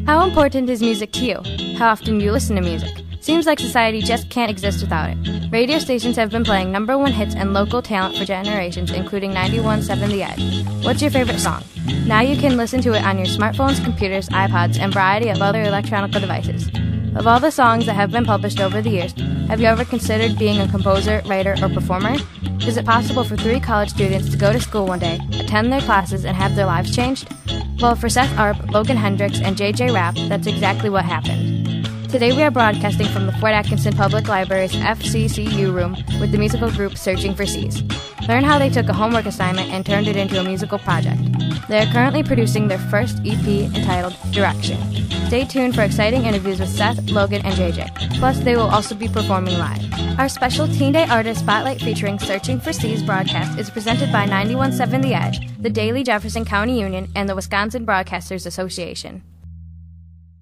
How important is music to you? How often do you listen to music? Seems like society just can't exist without it. Radio stations have been playing number one hits and local talent for generations, including 91.7 The Edge. What's your favorite song? Now you can listen to it on your smartphones, computers, iPods, and a variety of other electronic devices. Of all the songs that have been published over the years, have you ever considered being a composer, writer, or performer? Is it possible for 3 college students to go to school one day, attend their classes, and have their lives changed? Well, for Seth Arb, Logan Hendricks, and JJ Rapp, that's exactly what happened. Today we are broadcasting from the Fort Atkinson Public Library's FCCU room with the musical group Searching for C's. Learn how they took a homework assignment and turned it into a musical project. They are currently producing their first EP entitled Direction. Stay tuned for exciting interviews with Seth, Logan, and JJ. Plus, they will also be performing live. Our special Teen Day Artist Spotlight featuring Searching for C's broadcast is presented by 91.7 The Edge, the Daily Jefferson County Union, and the Wisconsin Broadcasters Association.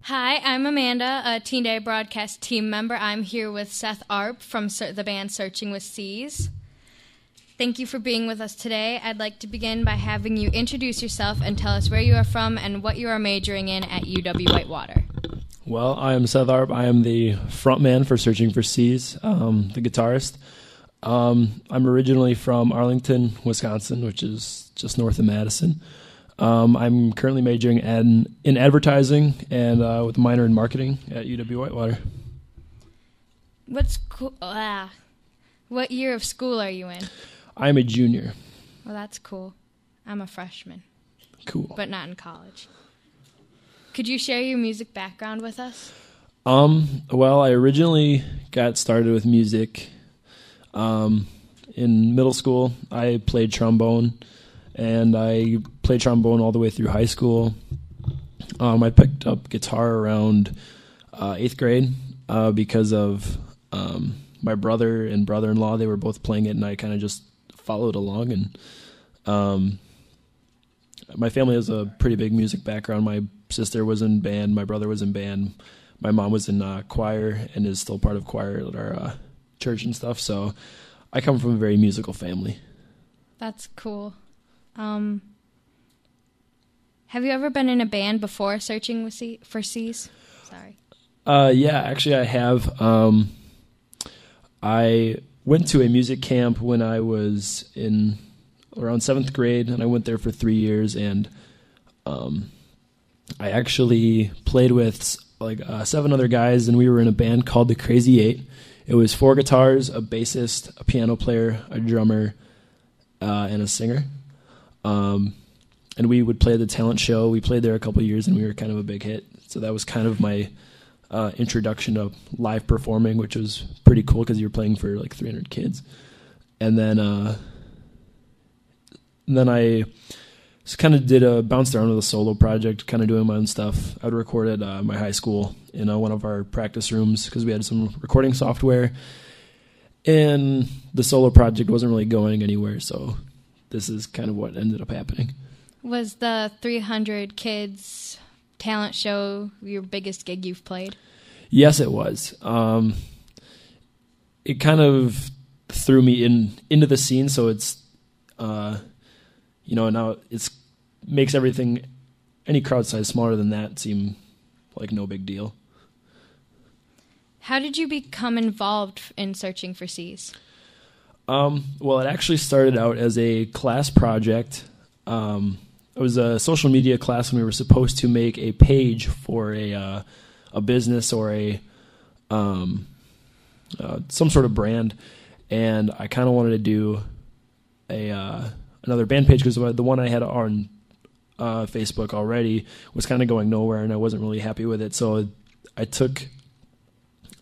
Hi, I'm Amanda, a Teen Day broadcast team member. I'm here with Seth Arb from the band Searching with C's. Thank you for being with us today. I'd like to begin by having you introduce yourself and tell us where you are from and what you are majoring in at UW-Whitewater. Well, I am Seth Arb. I am the frontman for Searching for C's, the guitarist. I'm originally from Arlington, Wisconsin, which is just north of Madison. I'm currently majoring in advertising and with a minor in marketing at UW-Whitewater. What year of school are you in? I'm a junior. Well, that's cool. I'm a freshman. Cool. But not in college. Could you share your music background with us? Well, I originally got started with music in middle school. I played trombone, and I played trombone all the way through high school. I picked up guitar around 8th grade because of my brother and brother-in-law. They were both playing it, and I kind of just followed along. And my family has a pretty big music background. My sister was in band. My brother was in band. My mom was in choir and is still part of choir at our church and stuff. So I come from a very musical family. That's cool. Have you ever been in a band before Searching for C's? Sorry. Yeah, actually I have. I went to a music camp when I was in around 7th grade, and I went there for 3 years, and I actually played with 7 other guys, and we were in a band called the Crazy 8. It was 4 guitars, a bassist, a piano player, a drummer, and a singer. And we would play the talent show. We played there a couple of years, and we were kind of a big hit. So that was kind of my introduction to live performing, which was pretty cool because you were playing for 300 kids. And then I just kind of bounced around with a solo project, kind of doing my own stuff. I would record at my high school in one of our practice rooms because we had some recording software. And the solo project wasn't really going anywhere, so this is kind of what ended up happening. Was the 300 kids talent show your biggest gig you've played? Yes, it was. It kind of threw me into the scene, so it's, now it's makes everything, any crowd size smaller than that, seem like no big deal. How did you become involved in Searching for C's? Well, it actually started out as a class project. It was a social media class, and we were supposed to make a page for a business or some sort of brand, and I kind of wanted to do another band page because the one I had on Facebook already was kind of going nowhere, and I wasn't really happy with it. So I took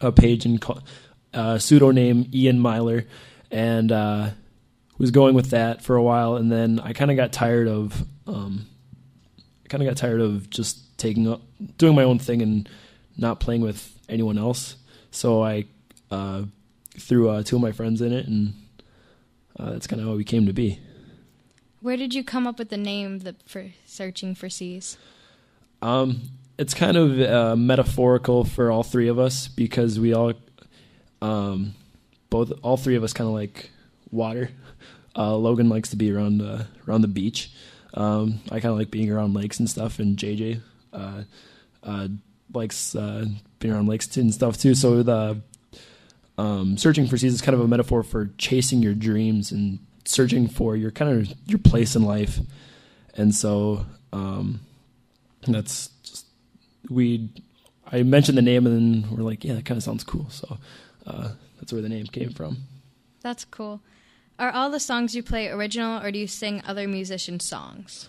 a page and pseudonym Ian Myler, and was going with that for a while, and then I kind of got tired of just doing my own thing and not playing with anyone else. So I threw 2 of my friends in it, and that's kind of how we came to be. Where did you come up with the name for Searching for C's? It's kind of metaphorical for all 3 of us because we all 3 of us kind of like water. Logan likes to be around the beach. I kind of like being around lakes and stuff, and JJ likes being around lakes and stuff too. So the searching for seas is kind of a metaphor for chasing your dreams and searching for your place in life. And so that's just I mentioned the name, and then we're like, yeah, that kind of sounds cool. So that's where the name came from. That's cool. Are all the songs you play original, or do you sing other musicians' songs?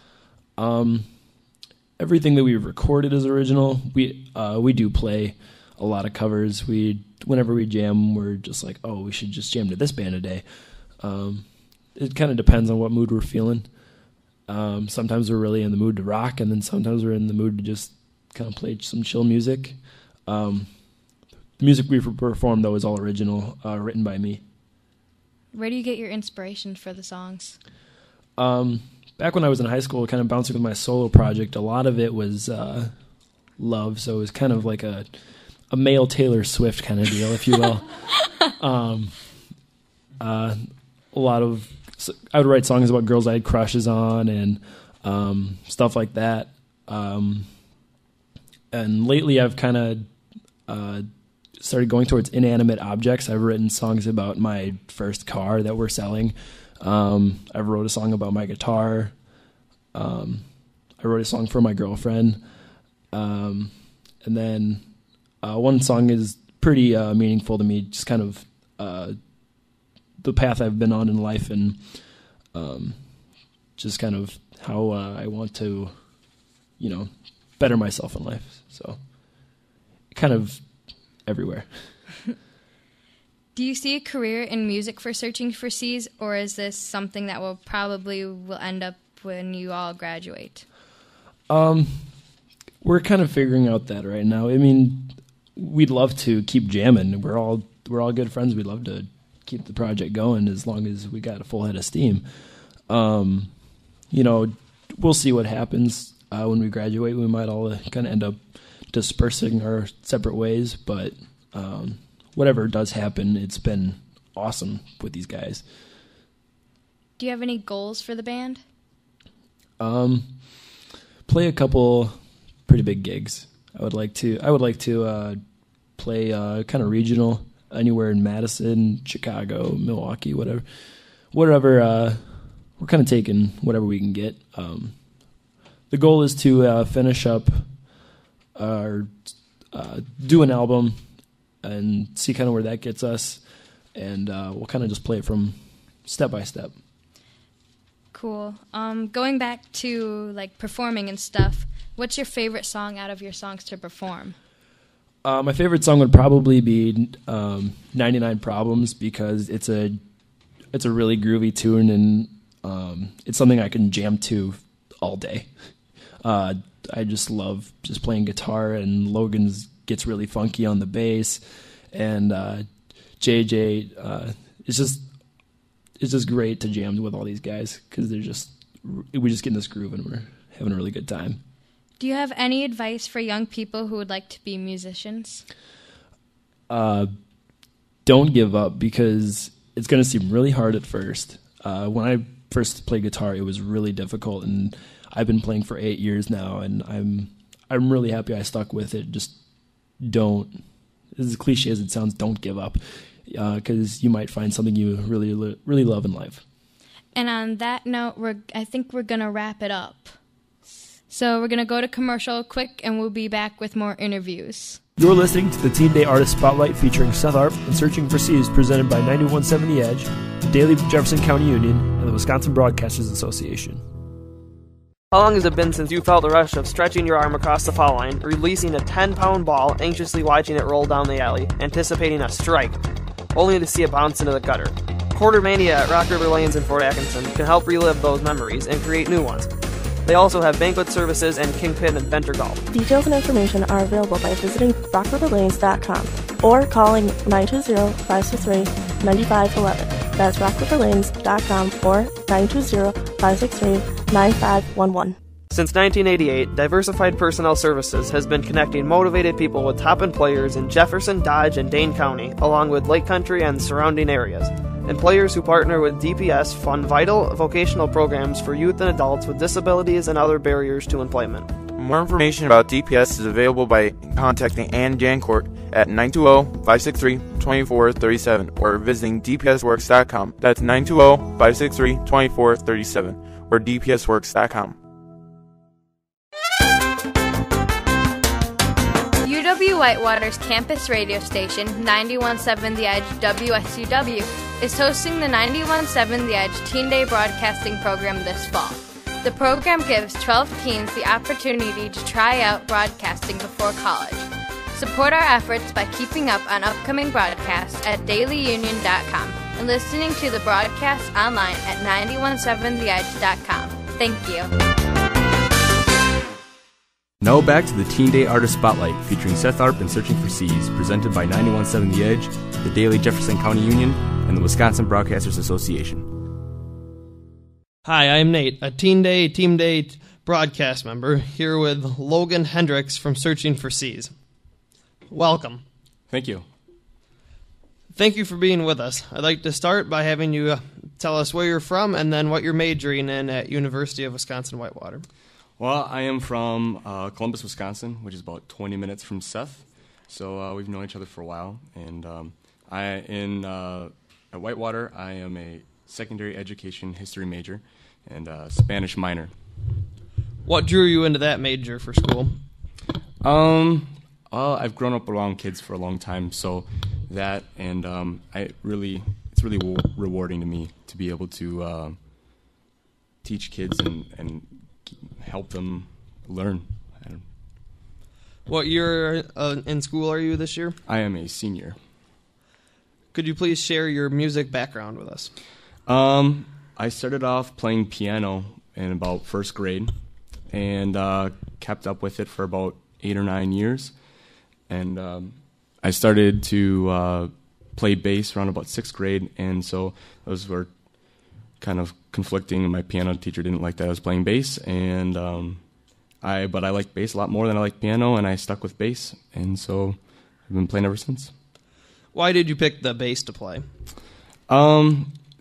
Everything that we've recorded is original. We do play a lot of covers. Whenever we jam, we're just like, oh, we should just jam to this band today. It kind of depends on what mood we're feeling. Sometimes we're really in the mood to rock, and then sometimes we're in the mood to just kind of play some chill music. The music we perform, though, is all original, written by me. Where do you get your inspiration for the songs? Back when I was in high school, kind of bouncing with my solo project, a lot of it was love, so it was kind of like a male Taylor Swift kind of deal, if you will. A lot of... I would write songs about girls I had crushes on and stuff like that. And lately I've kind of started going towards inanimate objects. I've written songs about my first car that we're selling. I wrote a song about my guitar. I wrote a song for my girlfriend. And then one song is pretty meaningful to me, just kind of the path I've been on in life, and just kind of how I want to, better myself in life. So kind of everywhere. Do you see a career in music for Searching for Seas, or is this something that will end up when you all graduate? We're kind of figuring out that right now. I mean, we'd love to keep jamming. We're all good friends. We'd love to keep the project going as long as we got a full head of steam. We'll see what happens when we graduate. We might all kind of end up dispersing our separate ways, but whatever does happen, it's been awesome with these guys. Do you have any goals for the band? Play a couple pretty big gigs. I would like to play kind of regional, anywhere in Madison, Chicago, Milwaukee, whatever. We're kind of taking whatever we can get. The goal is to finish up or do an album and see kind of where that gets us, and we'll kind of just play it from step by step. Cool. Going back to like performing and stuff, what's your favorite song out of your songs to perform? My favorite song would probably be 99 Problems, because it's a really groovy tune, and it's something I can jam to all day. I just love just playing guitar, and Logan's gets really funky on the bass, and JJ, it's just great to jam with all these guys, because we just get in this groove and we're having a really good time. Do you have any advice for young people who would like to be musicians? Don't give up, because it's going to seem really hard at first. When I first played guitar, it was really difficult, and I've been playing for 8 years now, and I'm really happy I stuck with it. Just don't, as cliche as it sounds, don't give up, because you might find something you really, really love in life. And on that note, I think we're going to wrap it up. So we're going to go to commercial quick, and we'll be back with more interviews. You're listening to the Teen Day Artist Spotlight featuring Seth Arb and Searching for Seas, presented by 91.7 The Edge, the Daily Jefferson County Union, and the Wisconsin Broadcasters Association. How long has it been since you felt the rush of stretching your arm across the foul line, releasing a 10-pound ball, anxiously watching it roll down the alley, anticipating a strike, only to see it bounce into the gutter? Quarter Mania at Rock River Lanes in Fort Atkinson can help relive those memories and create new ones. They also have banquet services and Kingpin Adventure Golf. Details and information are available by visiting rockriverlanes.com or calling 920-563-9511. That's rockriverlanes.com or 920-563-9511. Since 1988, Diversified Personnel Services has been connecting motivated people with top-end players in Jefferson, Dodge, and Dane County, along with Lake Country and surrounding areas. Employers who partner with DPS fund vital vocational programs for youth and adults with disabilities and other barriers to employment. More information about DPS is available by contacting Ann Jancourt at 920-563-2437 or visiting dpsworks.com. That's 920-563-2437 or dpsworks.com. UW Whitewater's campus radio station, 91.7 The Edge WSUW, is hosting the 91.7 The Edge Teen Day broadcasting program this fall. The program gives 12 teens the opportunity to try out broadcasting before college. Support our efforts by keeping up on upcoming broadcasts at dailyunion.com and listening to the broadcast online at 917theedge.com. Thank you. Now back to the Teen Day Artist Spotlight, featuring Seth Arb and Searching for C's, presented by 91.7 The Edge, the Daily Jefferson County Union, and the Wisconsin Broadcasters Association. Hi, I'm Nate, a Team Day broadcast member, here with Logan Hendricks from Searching for C's. Welcome. Thank you. Thank you for being with us. I'd like to start by having you tell us where you're from and then what you're majoring in at University of Wisconsin-Whitewater. Well, I am from Columbus, Wisconsin, which is about 20 minutes from Seth. So we've known each other for a while. And at Whitewater, I am a secondary education history major and Spanish minor. What drew you into that major for school? Well, I've grown up around kids for a long time, so that and it's really rewarding to me to be able to teach kids and help them learn. What year in school are you this year? I am a senior. Could you please share your music background with us? I started off playing piano in about first grade and kept up with it for about 8 or 9 years. And I started to play bass around about 6th grade, and so those were kind of conflicting, and my piano teacher didn't like that I was playing bass, and but I liked bass a lot more than I liked piano, and I stuck with bass, and so I've been playing ever since. Why did you pick the bass to play?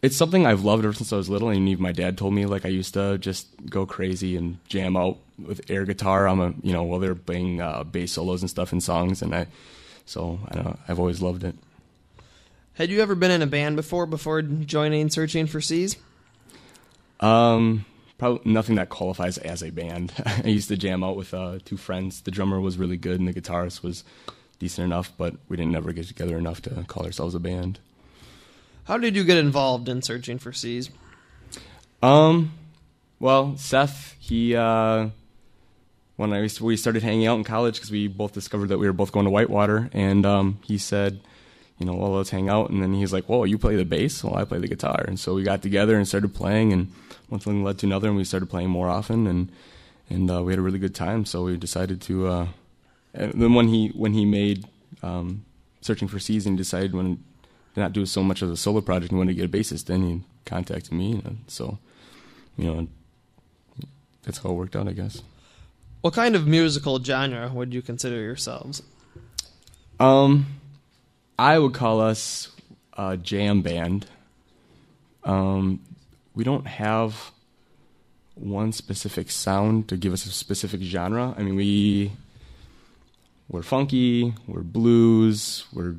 It's something I've loved ever since I was little, and even my dad told me, like, I used to just go crazy and jam out with air guitar while they're playing bass solos and stuff in songs, and I've always loved it. Had you ever been in a band before joining Searching for C's? Probably nothing that qualifies as a band. I used to jam out with 2 friends. The drummer was really good, and the guitarist was decent enough, but we didn't ever get together enough to call ourselves a band. How did you get involved in Searching for C's? Well, Seth, when we started hanging out in college, because we both discovered that we were both going to Whitewater, and he said, well, let's hang out. And then he's like, whoa, you play the bass? Well, I play the guitar. And so we got together and started playing, and one thing led to another, and we started playing more often, and we had a really good time. So we decided to, and then when he made Searching for C's, and he decided when to not do so much as a solo project and wanted to get a bassist, then he contacted me. So, that's how it worked out, I guess. What kind of musical genre would you consider yourselves? I would call us a jam band. We don't have one specific sound to give us a specific genre. I mean, we're funky, we're blues, we're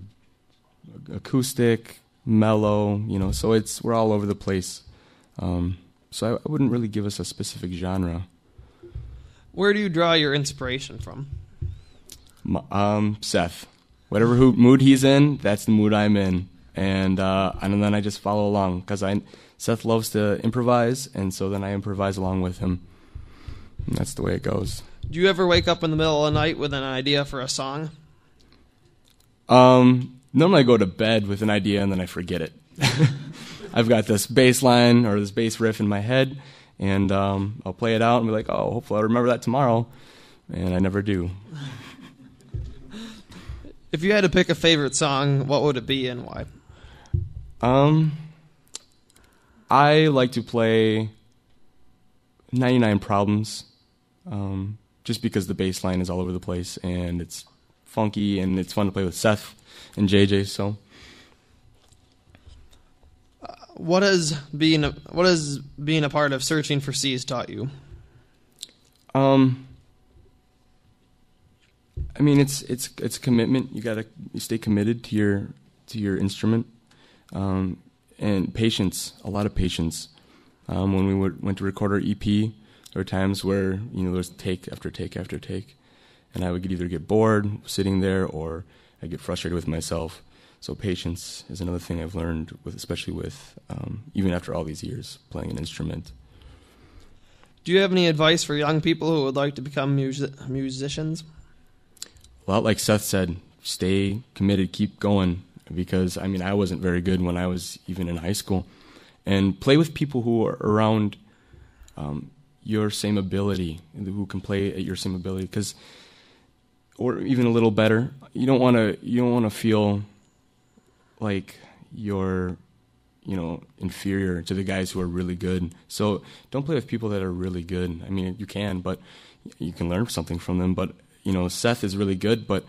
acoustic, mellow, so we're all over the place. So I wouldn't really give us a specific genre. Where do you draw your inspiration from? Seth. Whatever mood he's in, that's the mood I'm in. And then I just follow along, because Seth loves to improvise, and so then I improvise along with him. And that's the way it goes. Do you ever wake up in the middle of the night with an idea for a song? Normally I go to bed with an idea and then I forget it. I've got this bass line or this bass riff in my head, and I'll play it out and be like, oh, hopefully I'll remember that tomorrow. And I never do. If you had to pick a favorite song, what would it be and why? I like to play 99 Problems, just because the bass line is all over the place, and it's funky, and it's fun to play with Seth and JJ, so... What has being a part of Searching for C's taught you? I mean, it's a commitment. You stay committed to your instrument, and patience. A lot of patience. When we went to record our EP, there were times where there was take after take after take, and I would either get bored sitting there or I'd get frustrated with myself. So patience is another thing I've learned, especially with even after all these years playing an instrument. Do you have any advice for young people who would like to become musicians? A lot like Seth said, stay committed, keep going, because, I wasn't very good when I was even in high school. And play with people who are around your same ability, who can play at your same ability, or even a little better. You don't want to feel like you're inferior to the guys who are really good. So don't play with people that are really good. You can, but you can learn something from them. But Seth is really good, but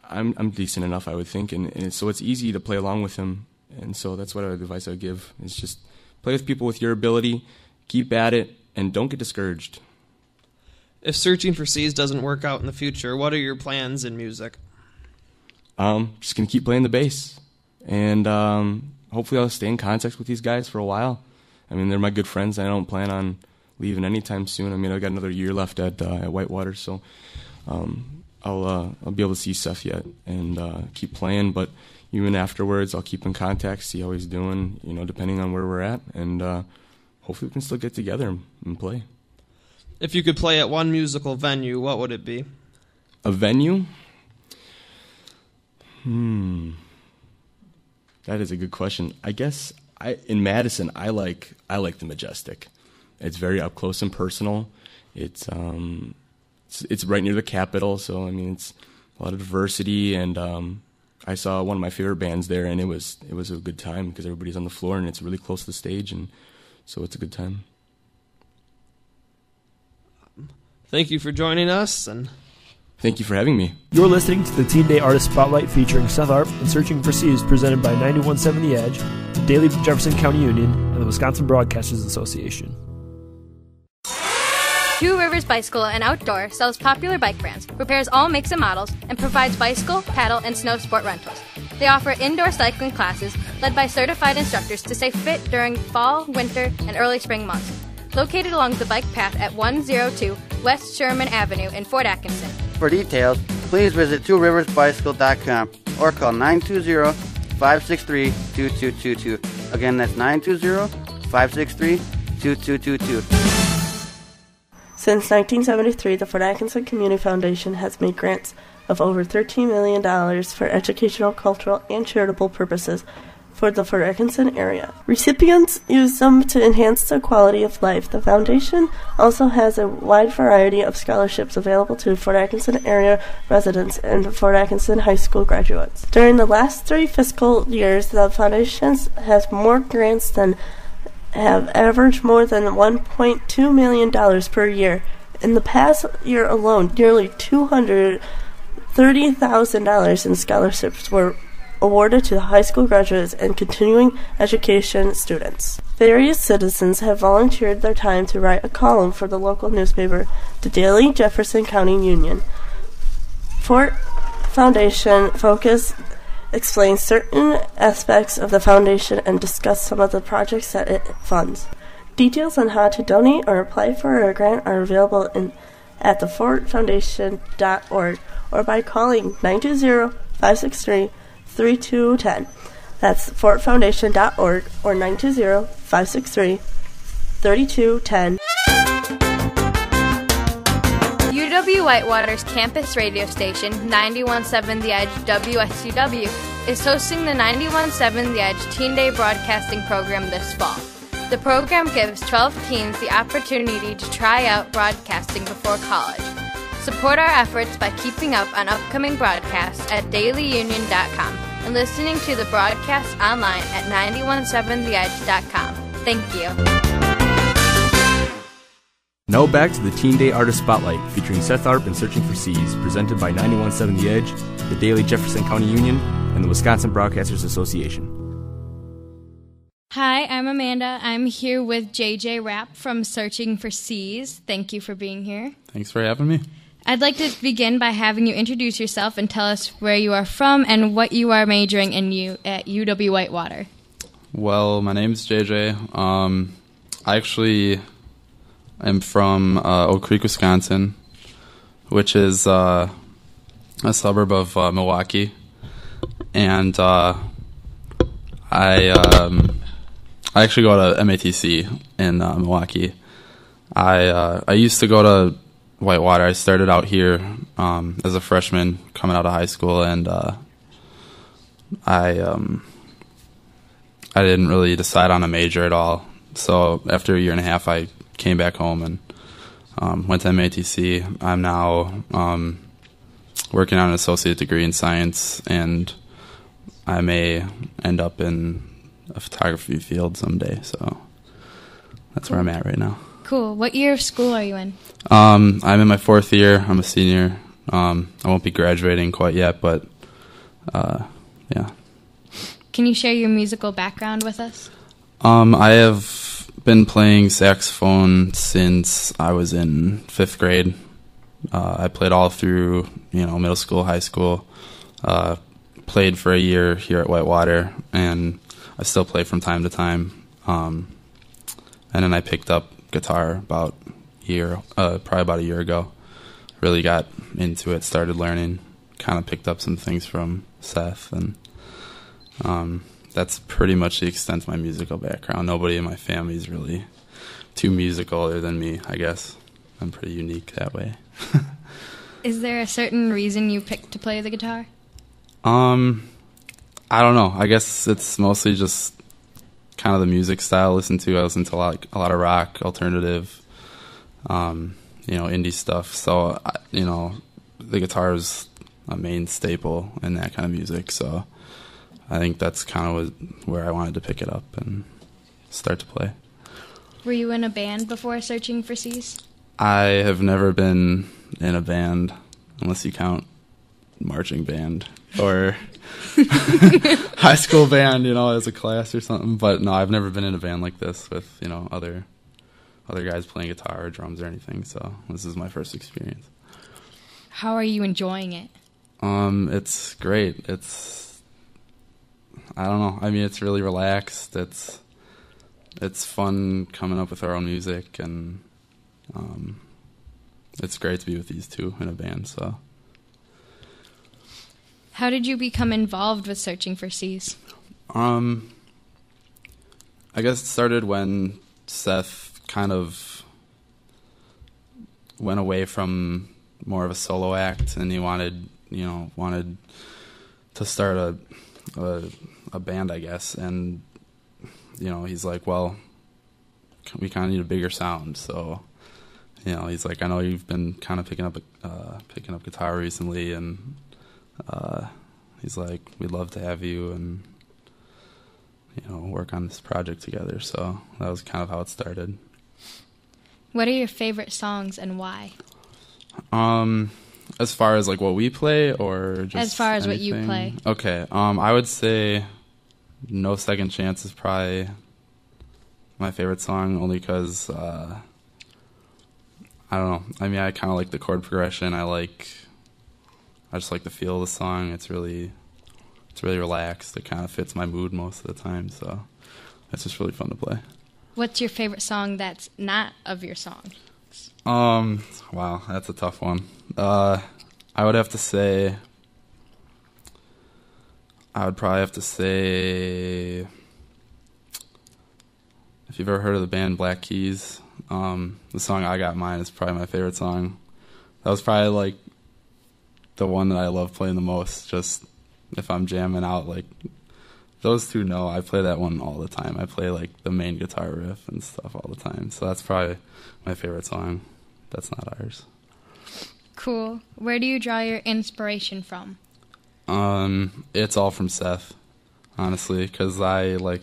I'm decent enough, I would think, and so it's easy to play along with him. And so that's what advice I would give, is just play with people with your ability, keep at it, and don't get discouraged. If Searching for C's doesn't work out in the future, what are your plans in music? Just going to keep playing the bass. And hopefully I'll stay in contact with these guys for a while. They're my good friends, and I don't plan on leaving anytime soon. I've got another year left at Whitewater, so I'll be able to see Seth yet and keep playing. But even afterwards, I'll keep in contact, see how he's doing, depending on where we're at. And hopefully we can still get together and play. If you could play at one musical venue, what would it be? A venue? That is a good question. I guess in Madison, I like the Majestic. It's very up close and personal. It's right near the Capitol, so it's a lot of diversity. And I saw one of my favorite bands there, and it was a good time because everybody's on the floor and it's really close to the stage, and so it's a good time. Thank you for joining us, and thank you for having me. You're listening to the Teen Day Artist Spotlight featuring Seth Arb and Searching for C's, presented by 91.7 The Edge, the Daily Jefferson County Union, and the Wisconsin Broadcasters Association. Two Rivers Bicycle and Outdoor sells popular bike brands, repairs all makes and models, and provides bicycle, paddle, and snow sport rentals. They offer indoor cycling classes led by certified instructors to stay fit during fall, winter, and early spring months. Located along the bike path at 102 West Sherman Avenue in Fort Atkinson. For details, please visit tworiversbicycle.com or call 920-563-2222. Again, that's 920-563-2222. Since 1973, the Fort Atkinson Community Foundation has made grants of over $13 million for educational, cultural, and charitable purposes for the Fort Atkinson area. Recipients use them to enhance their quality of life. The foundation also has a wide variety of scholarships available to Fort Atkinson area residents and Fort Atkinson high school graduates. During the last 3 fiscal years, the foundation has more grants than have averaged more than $1.2 million per year. In the past year alone, nearly $230,000 in scholarships were awarded to high school graduates and continuing education students. Various citizens have volunteered their time to write a column for the local newspaper, the Daily Jefferson County Union. Fort Foundation Focus explains certain aspects of the foundation and discuss some of the projects that it funds. Details on how to donate or apply for a grant are available at thefortfoundation.org or by calling 920-563-3210. That's fortfoundation.org or 920-563-3210. UW-Whitewater's campus radio station, 91.7 The Edge WSUW, is hosting the 91.7 The Edge Teen Day broadcasting program this fall. The program gives 12 teens the opportunity to try out broadcasting before college. Support our efforts by keeping up on upcoming broadcasts at dailyunion.com and listening to the broadcast online at 917theedge.com. Thank you. Now back to the Teen Day Artist Spotlight, featuring Seth Arb and Searching for C's, presented by 91.7 The Edge, the Daily Jefferson County Union, and the Wisconsin Broadcasters Association. Hi, I'm Amanda. I'm here with JJ Rapp from Searching for C's. Thank you for being here. Thanks for having me. I'd like to begin by having you introduce yourself and tell us where you are from and what you are majoring in at UW-Whitewater. Well, my name's JJ. I actually am from Oak Creek, Wisconsin, which is a suburb of Milwaukee. And I actually go to MATC in Milwaukee. I used to go to Whitewater. I started out here as a freshman coming out of high school, and I didn't really decide on a major at all. So after a year and a half, I came back home and went to MATC. I'm now working on an associate degree in science, and I may end up in a photography field someday. So that's where I'm at right now. Cool. What year of school are you in? I'm in my fourth year. I'm a senior. I won't be graduating quite yet, but yeah. Can you share your musical background with us? I have been playing saxophone since I was in 5th grade. I played all through, middle school, high school. Played for a year here at Whitewater, and I still play from time to time. And then I picked up guitar probably about a year ago. Really got into it, started learning, kind of picked up some things from Seth, and that's pretty much the extent of my musical background. Nobody in my family is really too musical other than me, I guess. I'm pretty unique that way. Is there a certain reason you picked to play the guitar? I don't know. I guess it's mostly just kind of the music style I listen to. I listen to a lot of rock, alternative, indie stuff. So, the guitar is a main staple in that kind of music. So I think that's kind of where I wanted to pick it up and start to play. Were you in a band before searching for C's? I have never been in a band, unless you count marching band or high school band, as a class or something. But no, I've never been in a band like this with, other guys playing guitar or drums or anything. So this is my first experience. How are you enjoying it? It's great. I don't know. I mean, it's really relaxed. It's fun coming up with our own music, and it's great to be with these two in a band. So. How did you become involved with searching for C's? I guess it started when Seth kind of went away from more of a solo act, and he wanted to start a band, I guess. And he's like, well, we kind of need a bigger sound. So he's like, I know you've been kind of picking up guitar recently, and he's like, we'd love to have you and work on this project together. So that was kind of how it started. What are your favorite songs and why? As far as like what we play, or just as far as anything? What you play? Okay. I would say No Second Chance is probably my favorite song, only because I don't know. I mean, I kind of like the chord progression. I just like the feel of the song. It's really relaxed. It kind of fits my mood most of the time, so it's just really fun to play. What's your favorite song that's not of your song? Wow, that's a tough one. I would probably have to say, if you've ever heard of the band Black Keys, the song I Got Mine is probably my favorite song. That was probably like the one that I love playing the most, just if I'm jamming out. Like, those two know I play that one all the time. I play like the main guitar riff and stuff all the time. So that's probably my favorite song. That's not ours. Cool. Where do you draw your inspiration from? It's all from Seth, honestly, because like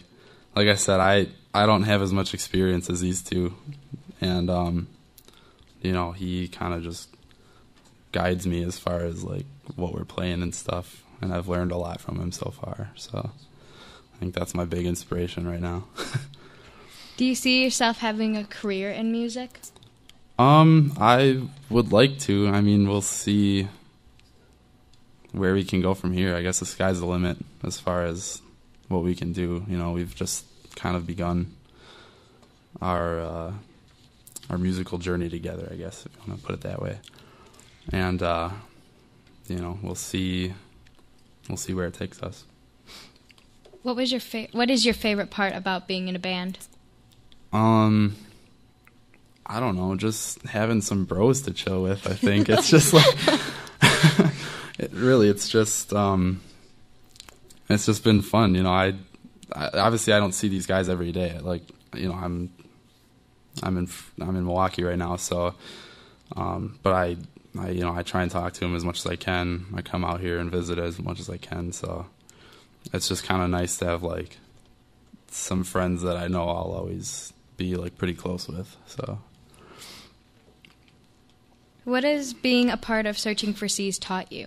I said, I don't have as much experience as these two, and he kind of just guides me as far as like what we're playing and stuff, and I've learned a lot from him so far. So I think that's my big inspiration right now. Do you see yourself having a career in music? I would like to. I mean, we'll see where we can go from here. I guess the sky's the limit as far as what we can do. You know, we've just kind of begun our musical journey together, I guess, if you want to put it that way. And you know, we'll see where it takes us. What is your favorite part about being in a band? I don't know, just having some bros to chill with. I think it's just like it's just been fun. You know, I obviously I don't see these guys every day. Like, you know, I'm in Milwaukee right now, so but I you know, I try and talk to them as much as I can. I come out here and visit as much as I can, so it's just kind of nice to have like some friends that I know I'll always be like pretty close with. So what has being a part of Searching for C's taught you?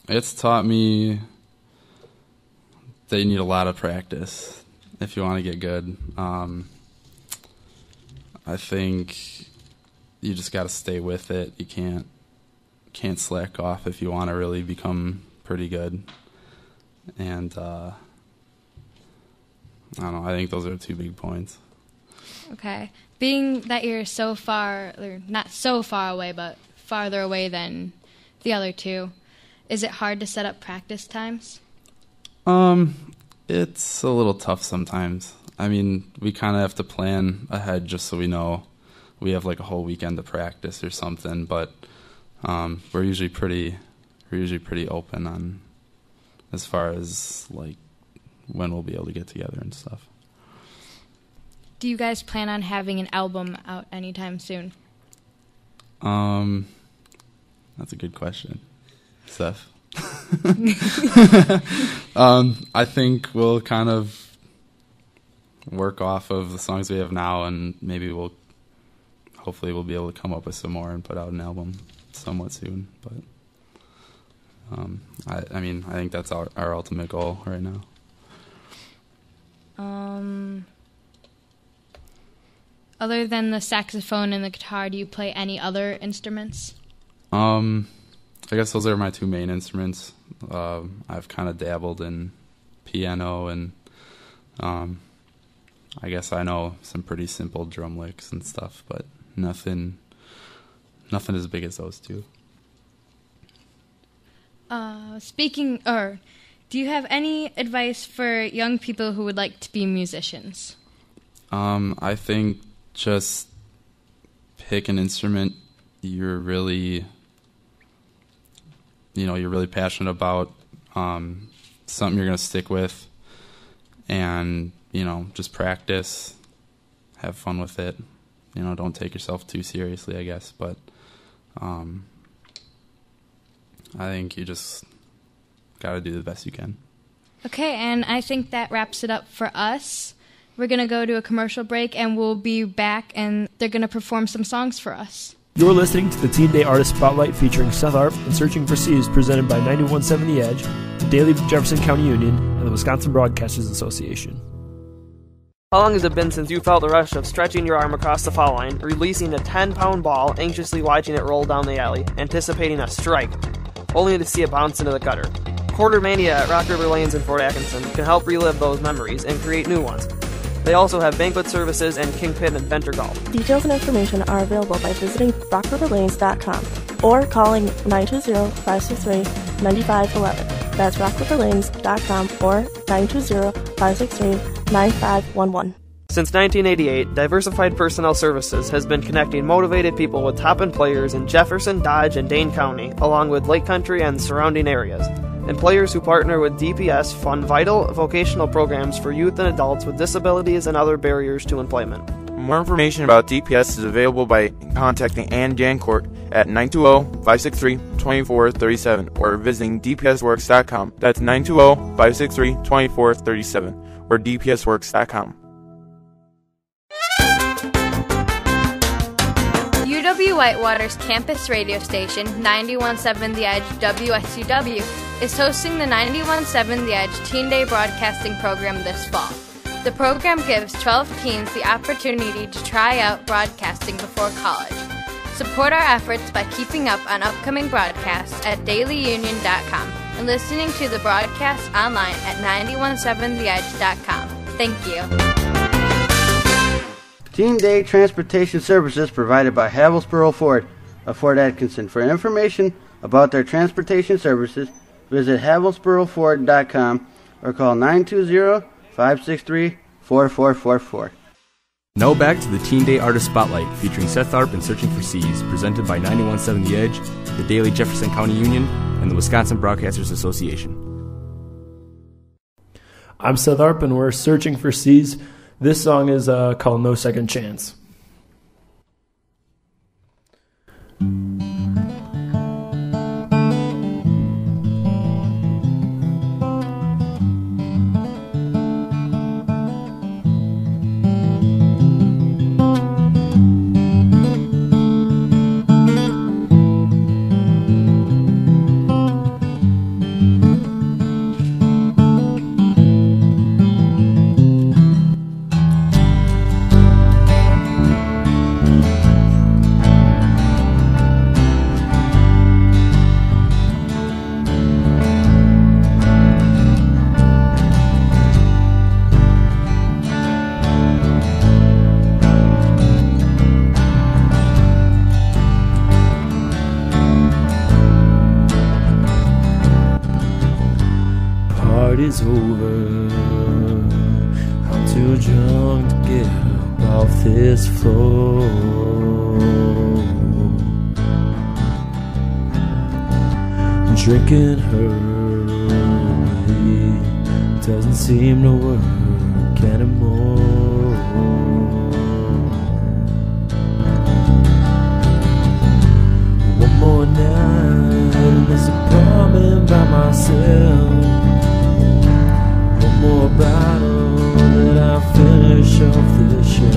It's taught me that you need a lot of practice if you want to get good. I think you just got to stay with it. You can't slack off if you want to really become pretty good. And I don't know, I think those are 2 big points. Okay. Being that you're so far, or not so far away, but farther away than the other 2, is it hard to set up practice times? It's a little tough sometimes. I mean, we kind of have to plan ahead just so we know we have like a whole weekend to practice or something, but we're usually pretty open on as far as like when we'll be able to get together and stuff. Do you guys plan on having an album out anytime soon? That's a good question, Seth. I think we'll kind of work off of the songs we have now, and maybe hopefully we'll be able to come up with some more and put out an album somewhat soon. But I mean, I think that's our ultimate goal right now. Other than the saxophone and the guitar, do you play any other instruments? I guess those are my 2 main instruments. I've kind of dabbled in piano, and I guess I know some pretty simple drum licks and stuff, but nothing as big as those 2. Do you have any advice for young people who would like to be musicians? I think just pick an instrument you're really passionate about, something you're going to stick with, and, you know, just practice, have fun with it. You know, don't take yourself too seriously, I guess, but I think you just got to do the best you can. Okay, and I think that wraps it up for us. We're going to go to a commercial break, and we'll be back, and they're going to perform some songs for us. You're listening to the Teen Day Artist Spotlight featuring Seth Arb and Searching for C's, presented by 91.7 The Edge, the Daily Jefferson County Union, and the Wisconsin Broadcasters Association. How long has it been since you felt the rush of stretching your arm across the foul line, releasing a 10-pound ball, anxiously watching it roll down the alley, anticipating a strike, only to see it bounce into the gutter? Quarter Mania at Rock River Lanes in Fort Atkinson can help relive those memories and create new ones. They also have banquet services and Kingpin Adventure Golf. Details and information are available by visiting rockriverlanes.com or calling 920-563-9511. That's rockriverlanes.com or 920-563-9511. Since 1988, Diversified Personnel Services has been connecting motivated people with top-end players in Jefferson, Dodge, and Dane County, along with Lake Country and surrounding areas. Employers who partner with DPS fund vital vocational programs for youth and adults with disabilities and other barriers to employment. More information about DPS is available by contacting Ann Jancourt at 920-563-2437 or visiting dpsworks.com. That's 920-563-2437 or dpsworks.com. UW Whitewater's campus radio station, 91.7 The Edge WSUW, is hosting the 91.7 The Edge Teen Day broadcasting program this fall. The program gives 12 teens the opportunity to try out broadcasting before college. Support our efforts by keeping up on upcoming broadcasts at dailyunion.com and listening to the broadcast online at 917theedge.com. Thank you. Teen Day Transportation Services provided by Havelsboro Ford of Fort Atkinson. For information about their transportation services, visit havelsboroford.com or call 920-563-4444. Now back to the Teen Day Artist Spotlight, featuring Seth Arb and Searching for C's, presented by 917 The Edge, the Daily Jefferson County Union, and the Wisconsin Broadcasters Association. I'm Seth Arb, and we're searching for C's. This song is called No Second Chance. Party's over, I'm too drunk to get up off this floor. Drinking her away doesn't seem to work anymore. One more night in this apartment by myself. One more bottle that I finish off the shelf.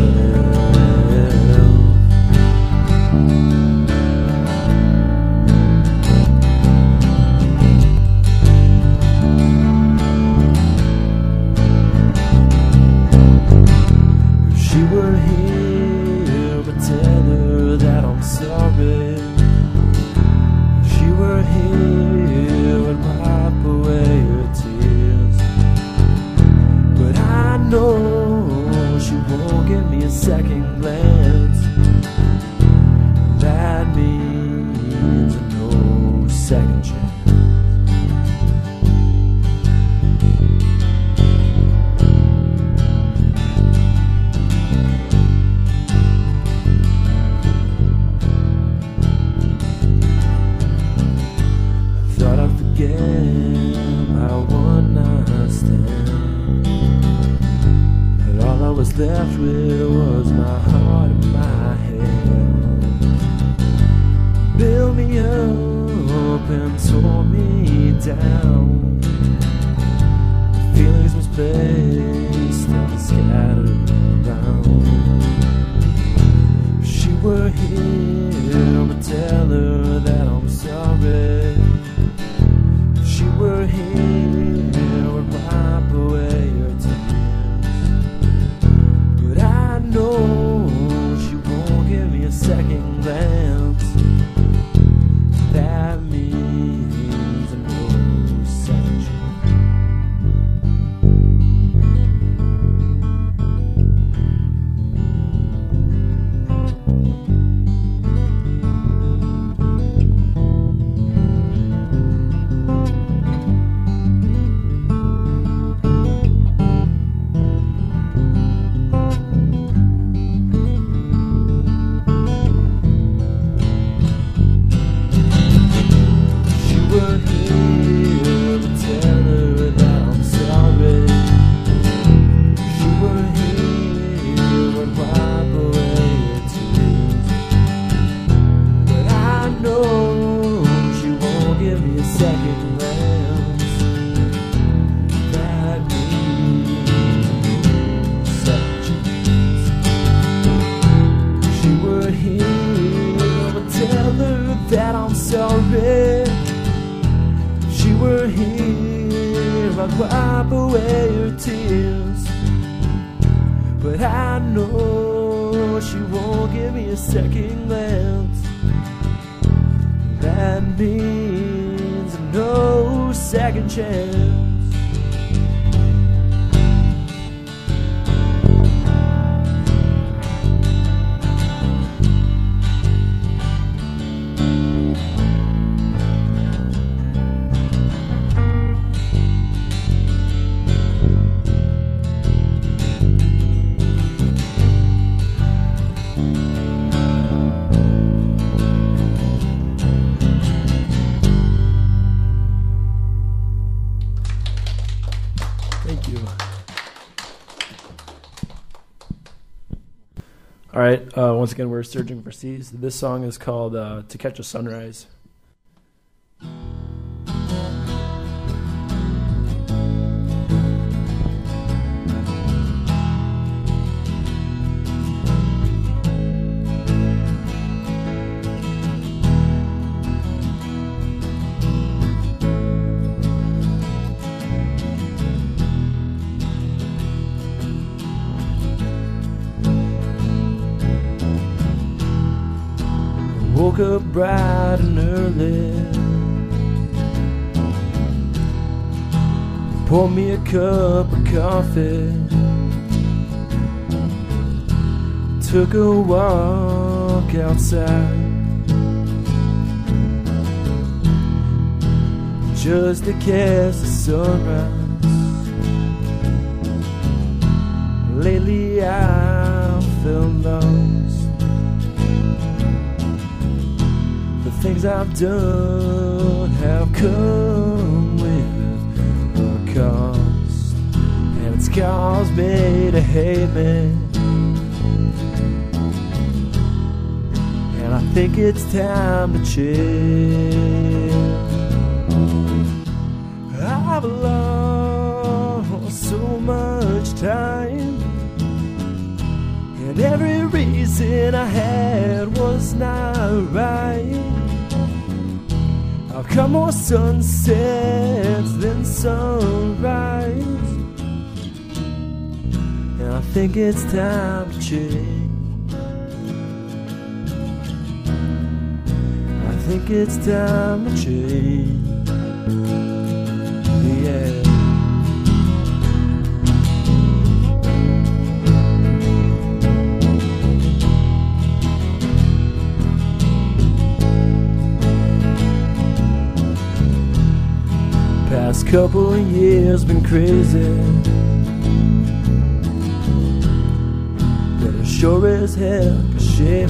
If she were here, I'd tell her that I'm sorry. If she were here, I'd wipe away her tears. But I know she won't give me a second glance. That means a no second chance. Thought I'd forget my one night stand, but all I was left with was my heart and my head. Built me up and tore me down. Feelings misplaced and scattered around. If she were here, I'd tell her that I'm sorry. If she were here, I'd wipe away her tears. But I know she won't give me a second glance. That means a no second chance. I'd wipe away her tears. but I know she won't give me a second glance. That means no second chance. All right, once again, we're searching for C's. This song is called To Catch a Sunrise. Woke up bright and early, poured me a cup of coffee, took a walk outside just to catch the sunrise. Lately I felt lost. Things I've done have come with a cost, and it's caused me to hate me. And I think it's time to change. I've lost so much time, and every reason I had was not right. I've come more sunsets than sunrise, and I think it's time to change. I think it's time to change. Yeah. Past couple of years been crazy, but it sure as heck a shame.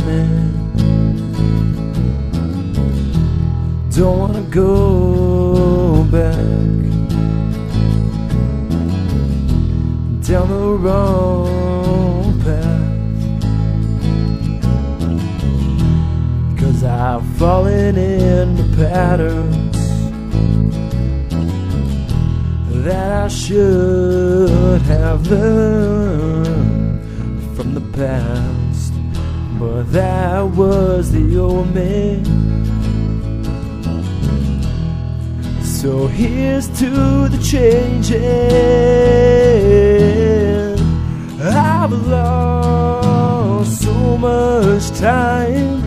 Don't wanna go back down the wrong path, 'cause I've fallen into patterns that I should have learned from the past, but that was the old me. So here's to the changing. I've lost so much time,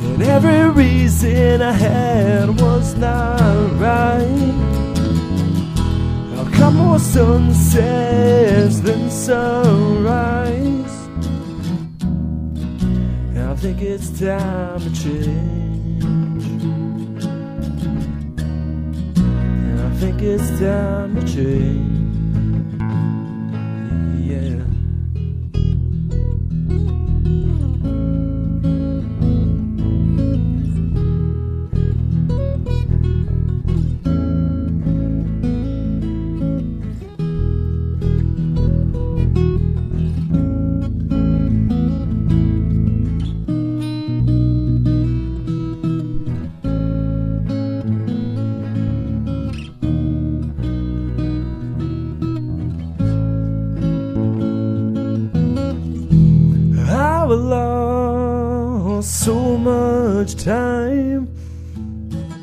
and every reason I had was not right. Come more sunsets than sunrise, and I think it's time to change. And I think it's time to change. Yeah. I've lost so much time,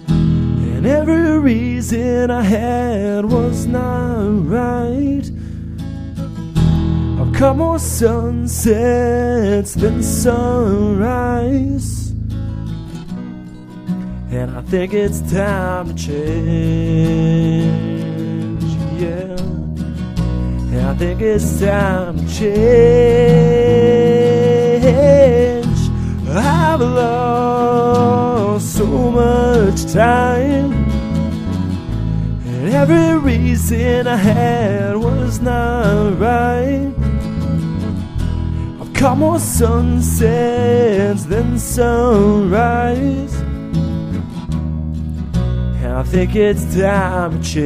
and every reason I had was not right. More sunsets than sunrise, and I think it's time to change, yeah. And I think it's time to change. I've lost so much time, and every reason I had was not right. Got more sunsets than sunrise, and I think it's time to change,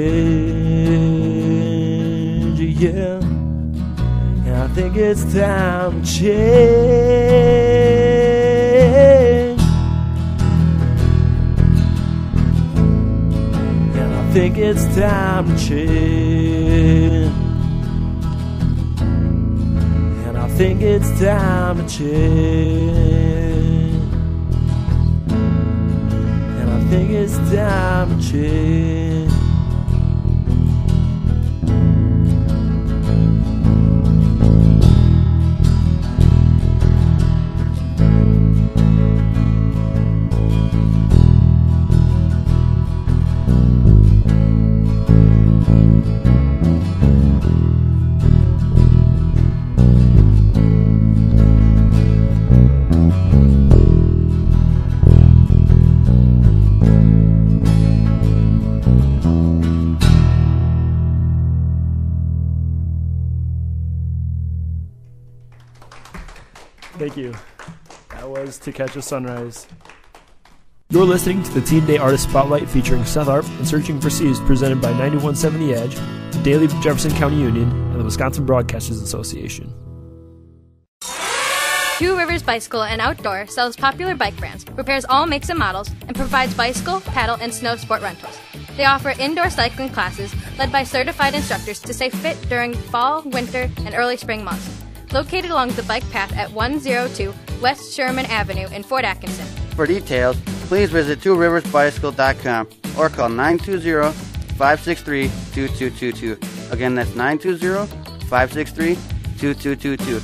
yeah. And I think it's time to change, and I think it's time to change. I think it's time to change, and I think it's time to change. Thank you. That was To Catch a Sunrise. You're listening to the Teen Day Artist Spotlight featuring Seth Arb and Searching for C's, presented by 91.7 The Edge, the Daily Jefferson County Union, and the Wisconsin Broadcasters Association. Two Rivers Bicycle and Outdoor sells popular bike brands, repairs all makes and models, and provides bicycle, paddle, and snow sport rentals. They offer indoor cycling classes led by certified instructors to stay fit during fall, winter, and early spring months. Located along the bike path at 102 West Sherman Avenue in Fort Atkinson. For details, please visit tworiversbicycle.com or call 920-563-2222. Again, that's 920-563-2222.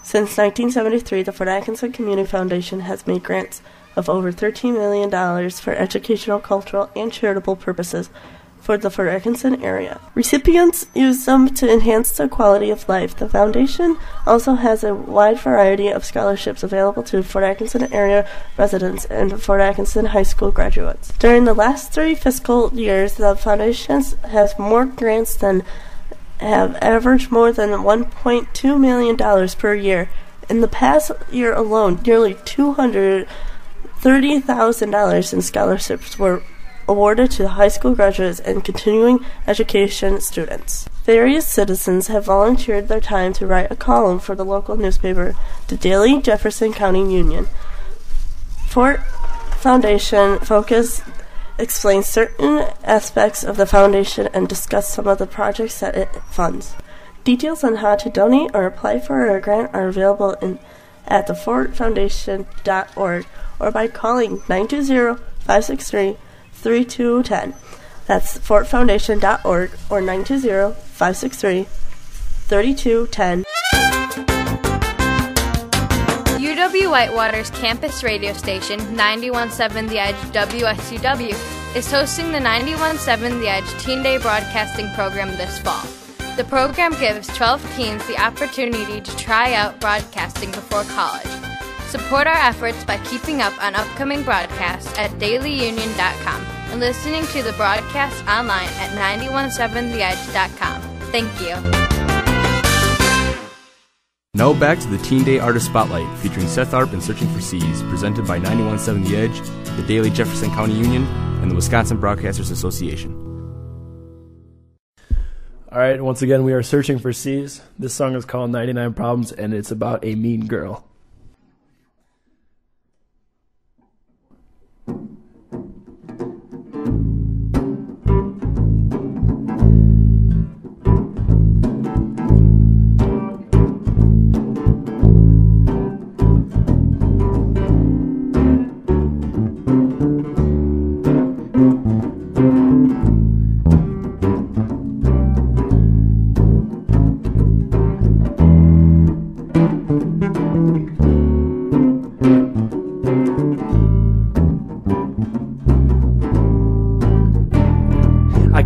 Since 1973, the Fort Atkinson Community Foundation has made grants of over $13 million for educational, cultural, and charitable purposes for the Fort Atkinson area. Recipients use them to enhance their quality of life. The foundation also has a wide variety of scholarships available to Fort Atkinson area residents and Fort Atkinson high school graduates. During the last 3 fiscal years, the foundation has more grants than have averaged more than $1.2 million per year. In the past year alone, nearly $230,000 in scholarships were awarded to high school graduates and continuing education students. Various citizens have volunteered their time to write a column for the local newspaper, the Daily Jefferson County Union. Fort Foundation Focus explains certain aspects of the foundation and discuss some of the projects that it funds. Details on how to donate or apply for a grant are available at thefortfoundation.org or by calling 920-563-3210. That's fortfoundation.org or 920-563-3210. UW-Whitewater's campus radio station, 91.7 The Edge WSUW, is hosting the 91.7 The Edge Teen Day broadcasting program this fall. The program gives 12 teens the opportunity to try out broadcasting before college. Support our efforts by keeping up on upcoming broadcasts at dailyunion.com and listening to the broadcast online at 917theedge.com. Thank you. Now back to the Teen Day Artist Spotlight, featuring Seth Arb and Searching for C's, presented by 91.7 The Edge, the Daily Jefferson County Union, and the Wisconsin Broadcasters Association. All right, once again, we are searching for C's. This song is called 99 Problems, and it's about a mean girl.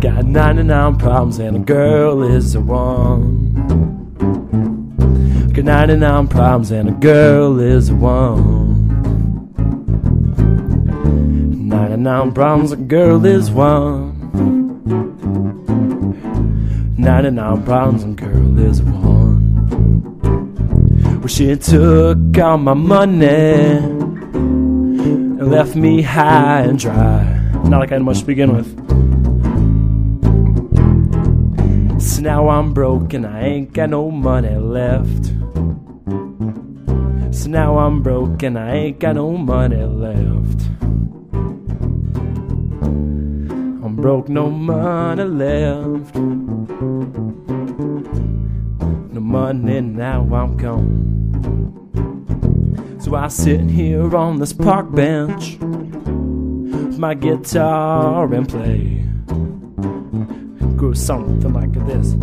got 99 problems and a girl is the one. Got 99 problems and a girl is the one. 99 problems, a girl is one. 99 problems, and girl is one. Well, she took all my money and left me high and dry. Not like I had much to begin with. So now I'm broke and I ain't got no money left. So now I'm broke and I ain't got no money left. I'm broke, no money left. No money, now I'm gone. So I sit here on this park bench with my guitar and play. Goes something like this.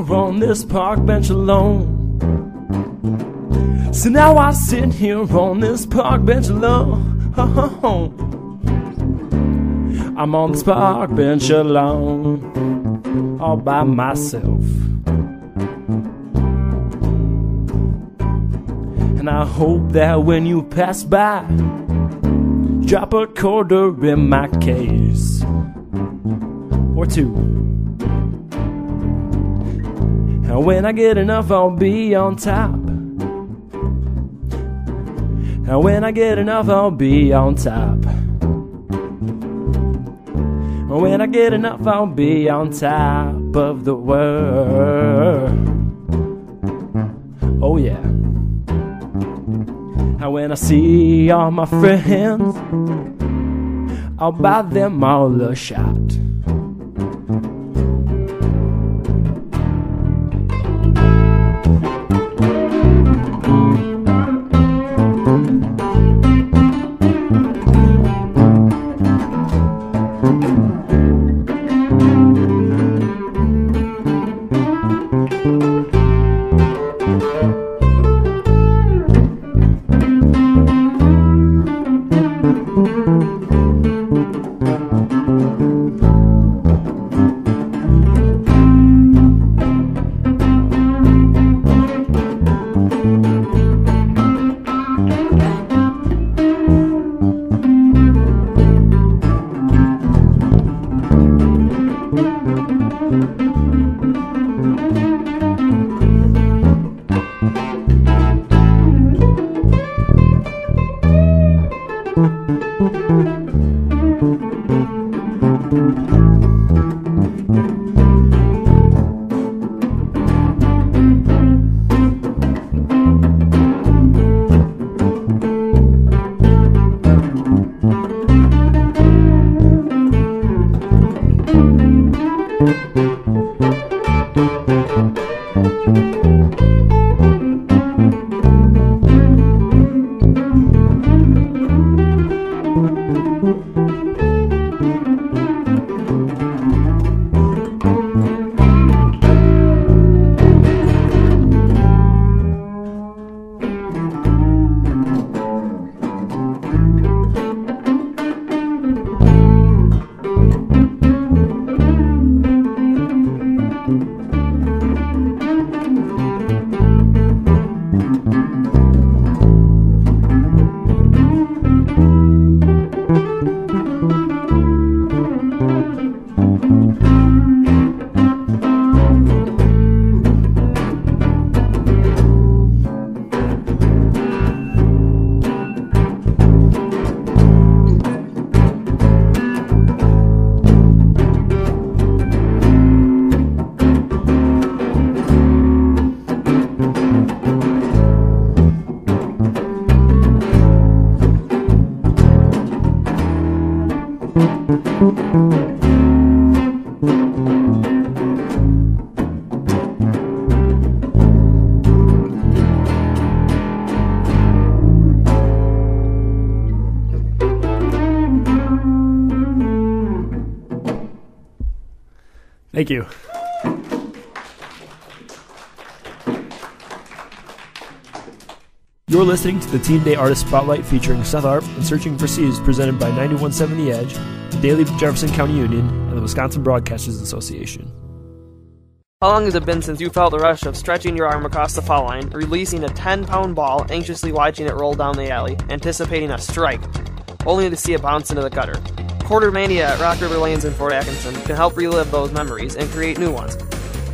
On this park bench alone. So now I sit here on this park bench alone. I'm on this park bench alone, all by myself. And I hope that when you pass by, drop a quarter in my case, or two. And when I get enough, I'll be on top. And when I get enough, I'll be on top. And when I get enough, I'll be on top of the world. Oh yeah. And when I see all my friends, I'll buy them all a shot. Thank you. You're listening to the Teen Day Artist Spotlight featuring Seth Arb and Searching for C's, presented by 91.7 The Edge, the Daily Jefferson County Union, and the Wisconsin Broadcasters Association. How long has it been since you felt the rush of stretching your arm across the foul line, releasing a 10-pound ball, anxiously watching it roll down the alley, anticipating a strike, only to see it bounce into the gutter? Quarter Mania at Rock River Lanes in Fort Atkinson can help relive those memories and create new ones.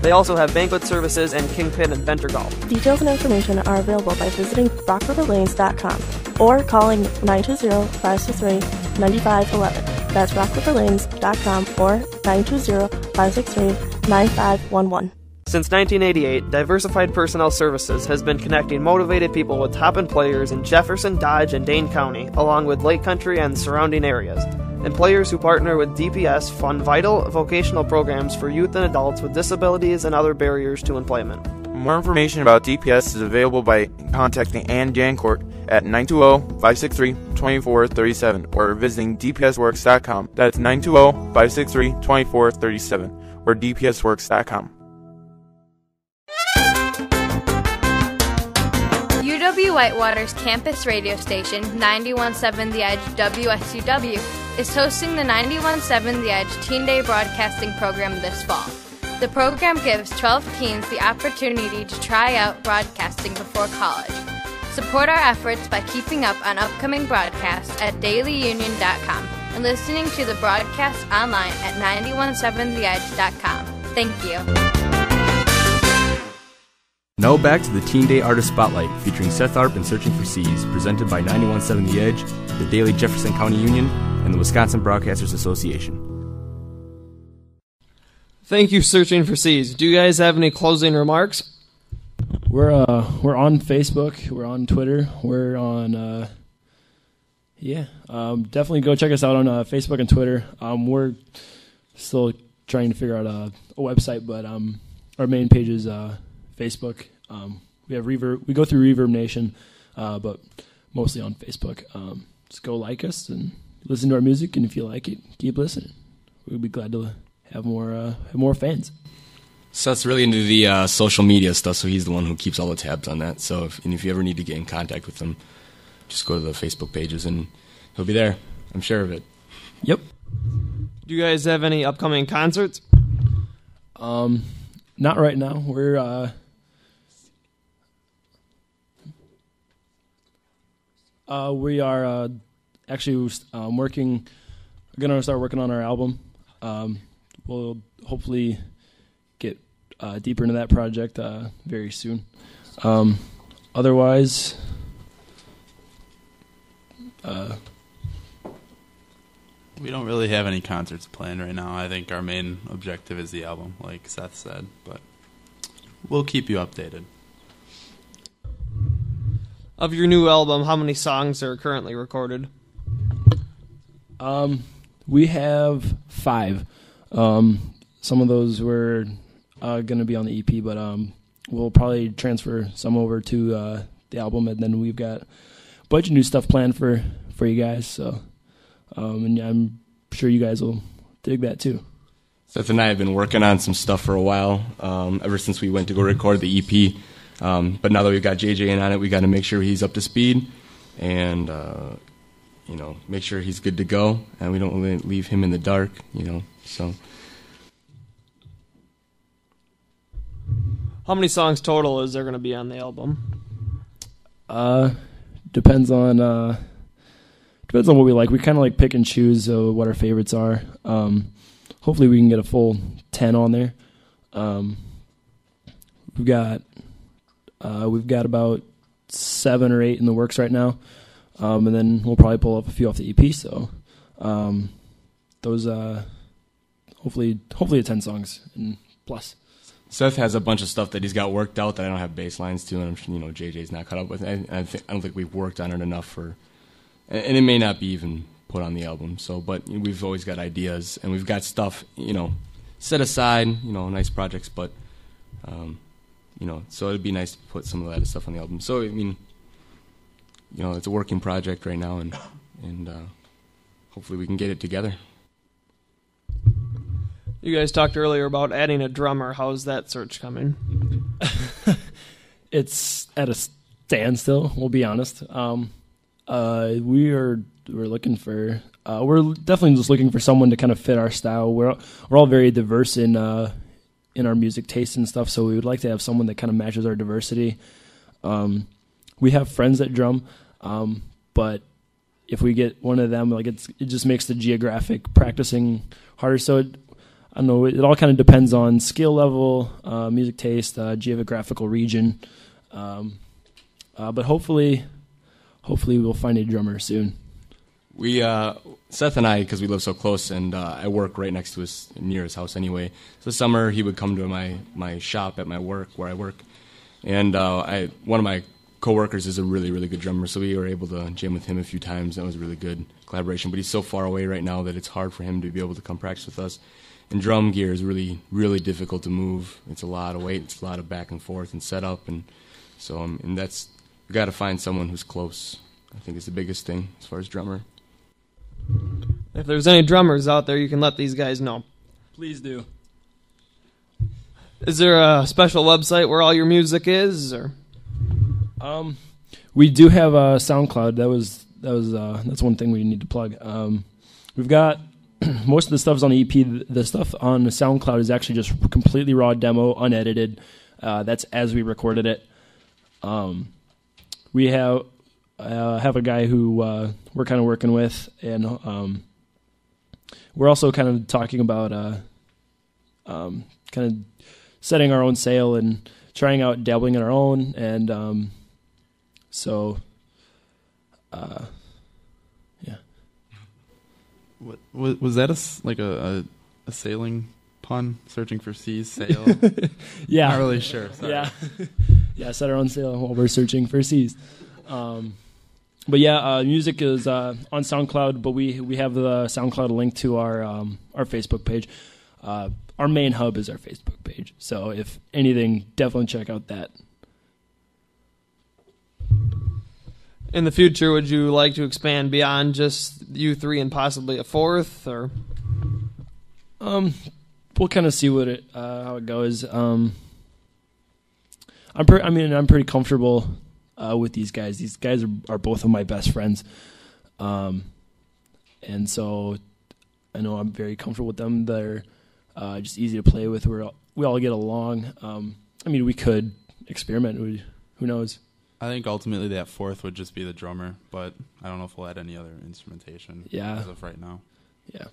They also have banquet services and Kingpin Adventure Golf. Details and information are available by visiting rockriverlanes.com or calling 920-563-9511. That's rockriverlanes.com or 920-563-9511. Since 1988, Diversified Personnel Services has been connecting motivated people with top-end players in Jefferson, Dodge, and Dane County, along with Lake Country and surrounding areas. Employers who partner with DPS fund vital vocational programs for youth and adults with disabilities and other barriers to employment. More information about DPS is available by contacting Ann Jancourt at 920-563-2437 or visiting dpsworks.com. That's 920-563-2437 or dpsworks.com. UW Whitewater's campus radio station, 91.7 The Edge WSUW, is hosting the 91.7 The Edge Teen Day broadcasting program this fall. The program gives 12 teens the opportunity to try out broadcasting before college. Support our efforts by keeping up on upcoming broadcasts at dailyunion.com and listening to the broadcast online at 917theedge.com. Thank you. Now back to the Teen Day Artist Spotlight, featuring Seth Arb and Searching for C's, presented by 91.7 The Edge, the Daily Jefferson County Union, and the Wisconsin Broadcasters Association. Thank you, Searching for C's. Do you guys have any closing remarks? We're on Facebook. We're on Twitter. We're on definitely go check us out on Facebook and Twitter. We're still trying to figure out a website, but our main page is Facebook. We have Reverb. We go through Reverb Nation, but mostly on Facebook. Just go like us and listen to our music, and if you like it, keep listening. We'd be glad to have more fans. Seth's really into the social media stuff, so he's the one who keeps all the tabs on that. So if you ever need to get in contact with him, just go to the Facebook pages, and he'll be there. I'm sure of it. Yep. Do you guys have any upcoming concerts? Not right now. We are actually working. We're gonna start working on our album. We'll hopefully get deeper into that project very soon. Otherwise, we don't really have any concerts planned right now. I think our main objective is the album, like Seth said, but we'll keep you updated. Of your new album, how many songs are currently recorded? We have 5. Some of those were going to be on the EP, but we'll probably transfer some over to the album, and then we've got a bunch of new stuff planned for you guys. So, and I'm sure you guys will dig that too. Seth and I have been working on some stuff for a while, ever since we went to go record the EP. But now that we've got JJ in on it, we got to make sure he's up to speed and, make sure he's good to go, and we don't really leave him in the dark, so. How many songs total is there going to be on the album? Depends on what we like. We kind of like pick and choose what our favorites are. Hopefully we can get a full 10 on there. We've got about 7 or 8 in the works right now, and then we'll probably pull up a few off the EP. So those hopefully 10 songs and plus. Seth has a bunch of stuff that he's got worked out that I don't have bass lines to, and JJ's not caught up with. I don't think we've worked on it enough and it may not be even put on the album. So, but we've always got ideas, and we've got stuff, set aside, nice projects, but. So it'd be nice to put some of that stuff on the album. So, it's a working project right now, and hopefully we can get it together. You guys talked earlier about adding a drummer. How's that search coming? It's at a standstill, we'll be honest. We're looking for we're definitely just looking for someone to kind of fit our style. We're all very diverse in our music taste and stuff, so we would like to have someone that kind of matches our diversity. We have friends that drum, but if we get one of them, like it just makes the geographic practicing harder. So I don't know, it all kind of depends on skill level, music taste, geographical region. But hopefully we'll find a drummer soon. We, Seth and I, because we live so close, and I work right next to near his house anyway. So this summer he would come to my shop at my work, where I work, and one of my coworkers is a really, really good drummer, so we were able to jam with him a few times. That was a really good collaboration, but he's so far away right now that it's hard for him to be able to come practice with us. And drum gear is really, really difficult to move. It's a lot of weight, it's a lot of back and forth and setup, and so and that's, we got to find someone who's close. I think it's the biggest thing as far as drummer. If there's any drummers out there, you can let these guys know. Please do. Is there a special website where all your music is, or? We do have a SoundCloud. That's one thing we need to plug. We've got most of the stuff's on the EP. The stuff on the SoundCloud is actually just completely raw demo, unedited. That's as we recorded it. We have a guy who we're kind of working with, and we're also kind of talking about kind of setting our own sail and trying out dabbling in our own, and yeah. What was that? A sailing pun? Searching for seas, sail. Yeah, not really sure. Sorry. Yeah, set our own sail while we're searching for seas. But yeah, music is on SoundCloud, but we have the SoundCloud link to our Facebook page. Our main hub is our Facebook page, so if anything, definitely check out that. In the future, would you like to expand beyond just you three and possibly a fourth, or? We'll kind of see how it goes. I'm pretty comfortable with these guys. These guys are both of my best friends, and so I know I'm very comfortable with them. They're just easy to play with. We all get along. We could experiment. Who knows? I think ultimately that fourth would just be the drummer, but I don't know if we'll add any other instrumentation as of right now. Yeah.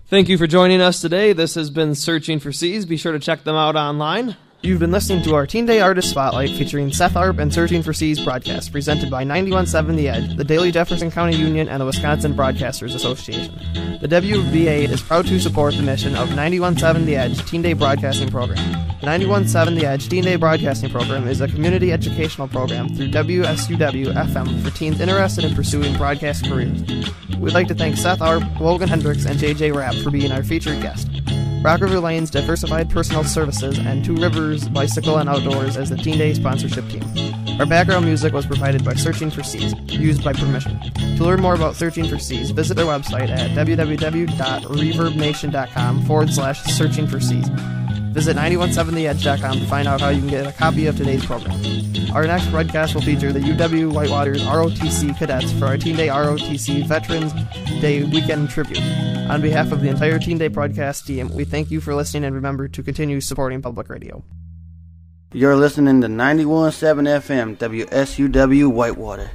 Thank you for joining us today. This has been Searching for Seas. Be sure to check them out online. You've been listening to our Teen Day Artist Spotlight featuring Seth Arb and Searching for Seas broadcast, presented by 91.7 The Edge, the Daily Jefferson County Union, and the Wisconsin Broadcasters Association. The WBA is proud to support the mission of 91.7 The Edge Teen Day Broadcasting Program. The 91.7 The Edge Teen Day Broadcasting Program is a community educational program through WSUW-FM for teens interested in pursuing broadcast careers. We'd like to thank Seth Arb, Logan Hendricks, and JJ Rapp for being our featured guest. Rock River Lane's Diversified Personal Services and Two Rivers Bicycle and Outdoors as the Teen Day sponsorship team. Our background music was provided by Searching for Seas, used by permission. To learn more about Searching for Seas, visit their website at www.reverbnation.com/Searching for Seas. Visit 917theedge.com to find out how you can get a copy of today's program. Our next broadcast will feature the UW Whitewaters ROTC cadets for our Teen Day ROTC Veterans Day Weekend Tribute. On behalf of the entire Teen Day broadcast team, we thank you for listening and remember to continue supporting public radio. You're listening to 91.7 FM, WSUW Whitewater.